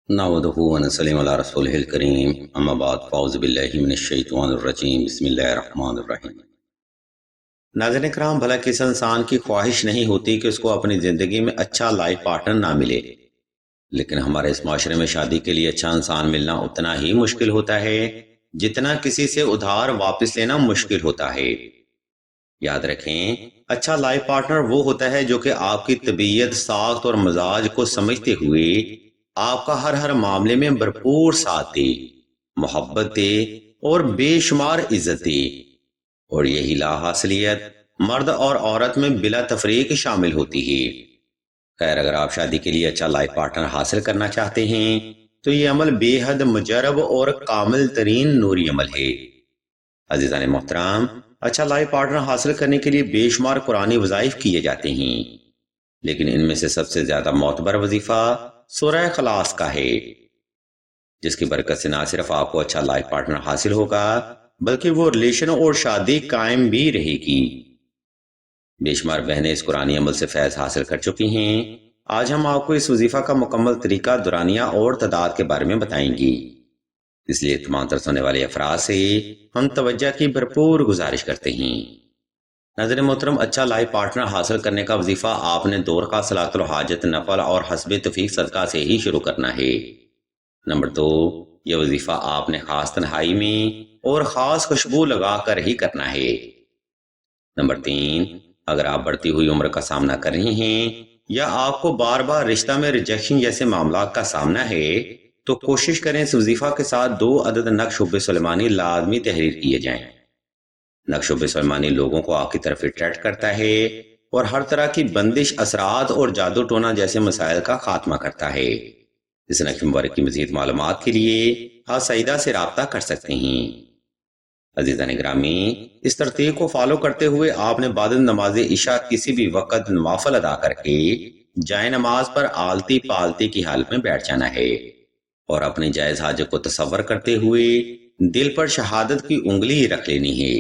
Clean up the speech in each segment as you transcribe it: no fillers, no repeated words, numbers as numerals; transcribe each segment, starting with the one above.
نحمدہ و نصلی علی رسولہ الکریم اما بعد فاعوذ باللہ من الشیطان الرجیم بسم اللہ الرحمن الرحیم۔ ناظرین کرام، بھلا کس انسان کی خواہش نہیں ہوتی کہ اس کو اپنی زندگی میں اچھا لائف پارٹنر نہ ملے، لیکن ہمارے اس معاشرے میں شادی کے لیے اچھا انسان ملنا اتنا ہی مشکل ہوتا ہے جتنا کسی سے ادھار واپس لینا مشکل ہوتا ہے۔ یاد رکھیں، اچھا لائف پارٹنر وہ ہوتا ہے جو کہ آپ کی طبیعت، ساخت اور مزاج کو سمجھتے ہوئے آپ کا ہر معاملے میں بھرپور ساتھ دے، محبت دے اور بے شمار عزت دے۔ اور یہی لا حاصلیت مرد اور عورت میں بلا تفریق شامل ہوتی ہے۔ خیر، اگر آپ شادی کے لیے اچھا لائف پارٹنر حاصل کرنا چاہتے ہیں تو یہ عمل بے حد مجرب اور کامل ترین نوری عمل ہے۔ عزیزان محترم، اچھا لائف پارٹنر حاصل کرنے کے لیے بے شمار قرآنی وظائف کیے جاتے ہیں، لیکن ان میں سے سب سے زیادہ معتبر وظیفہ سورہ اخلاص کا ہے، جس کی برکت سے نہ صرف آپ کو اچھا لائف پارٹنر حاصل ہوگا بلکہ وہ ریلیشن اور شادی قائم بھی رہے گی۔ بے شمار بہنیں اس قرآنی عمل سے فیض حاصل کر چکی ہیں۔ آج ہم آپ کو اس وظیفہ کا مکمل طریقہ، دورانیہ اور تعداد کے بارے میں بتائیں گی، اس لیے تمام ترس ہونے والے افراد سے ہم توجہ کی بھرپور گزارش کرتے ہیں۔ ناظرین محترم، اچھا لائف پارٹنر حاصل کرنے کا وظیفہ آپ نے دور کا صلاۃ الحاجت، نفل اور حسب توفیق صدقہ سے ہی شروع کرنا ہے۔ نمبر 2، یہ وظیفہ آپ نے خاص تنہائی میں اور خاص خوشبو لگا کر ہی کرنا ہے۔ نمبر 3، اگر آپ بڑھتی ہوئی عمر کا سامنا کر رہے ہیں یا آپ کو بار بار رشتہ میں ریجیکشن جیسے معاملات کا سامنا ہے تو کوشش کریں اس وظیفہ کے ساتھ 2 عدد نقش حب سلیمانی لازمی تحریر کیے جائیں۔ نقش حب سلیمانی لوگوں کو آپ کی طرف اٹریکٹ کرتا ہے اور ہر طرح کی بندش، اثرات اور جادو ٹونا جیسے مسائل کا خاتمہ کرتا ہے۔ اس نقش مبارک کی مزید معلومات کے لیے آپ سعیدہ سے رابطہ کر سکتے ہیں۔ عزیزان گرامی، اس ترتیب کو فالو کرتے ہوئے آپ نے بعد نماز عشاء کسی بھی وقت نوافل ادا کر کے جائے نماز پر آلتی پالتی کی حالت میں بیٹھ جانا ہے اور اپنی جائز حاجت کو تصور کرتے ہوئے دل پر شہادت کی انگلی رکھ لینی ہے۔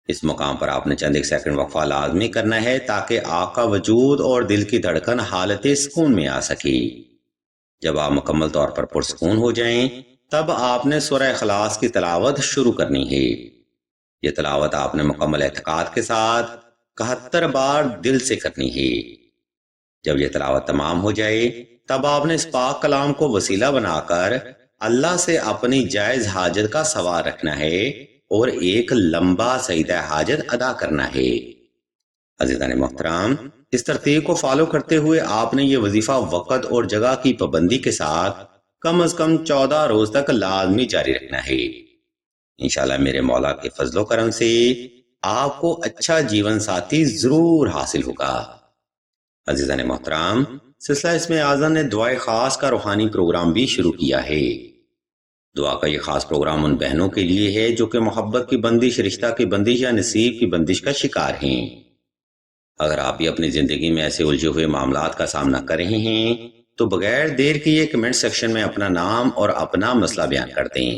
اس مقام پر آپ نے چند ایک سیکنڈ وقفہ لازمی کرنا ہے تاکہ آپ کا وجود اور دل کی دھڑکن حالت سکون میں آ سکے۔ جب آپ مکمل طور پر پرسکون ہو جائیں تب آپ نے سورہ اخلاص کی تلاوت شروع کرنی ہے۔ یہ تلاوت آپ نے مکمل اعتقاد کے ساتھ 71 بار دل سے کرنی ہے۔ جب یہ تلاوت تمام ہو جائے تب آپ نے اس پاک کلام کو وسیلہ بنا کر اللہ سے اپنی جائز حاجت کا سوال رکھنا ہے اور ایک لمبا سجدہ حاجت ادا کرنا ہے۔ عزیزان محترم، اس ترتیب کو فالو کرتے ہوئے آپ نے یہ وظیفہ وقت اور جگہ کی پابندی کے ساتھ کم از کم 14 روز تک لازمی جاری رکھنا ہے۔ انشاءاللہ میرے مولا کے فضل و کرم سے آپ کو اچھا جیون ساتھی ضرور حاصل ہوگا۔ عزیزان محترم، سلسلہ اسم اعظم نے دعائے خاص کا روحانی پروگرام بھی شروع کیا ہے۔ دعا کا یہ خاص پروگرام ان بہنوں کے لیے ہے جو کہ محبت کی بندش، رشتہ کی بندش یا نصیب کی بندش کا شکار ہیں۔ اگر آپ بھی اپنی زندگی میں ایسے الجھے ہوئے معاملات کا سامنا کر رہے ہیں تو بغیر دیر کیے کمنٹ سیکشن میں اپنا نام اور اپنا مسئلہ بیان کر دیں۔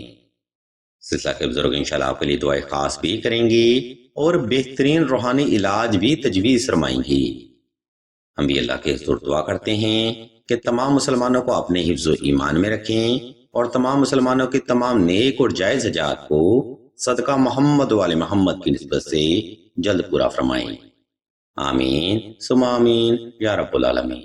سلسلہ کے بزرگ انشاءاللہ آپ کے لیے دعائیں خاص بھی کریں گی اور بہترین روحانی علاج بھی تجویز فرمائیں گی۔ ہم بھی اللہ کے حضور دعا کرتے ہیں کہ تمام مسلمانوں کو اپنے حفظ و ایمان میں رکھیں اور تمام مسلمانوں کی تمام نیک اور جائز حاجات کو صدقہ محمد و آل محمد کی نسبت سے جلد پورا فرمائیں۔ آمین ثم آمین یا رب العالمین۔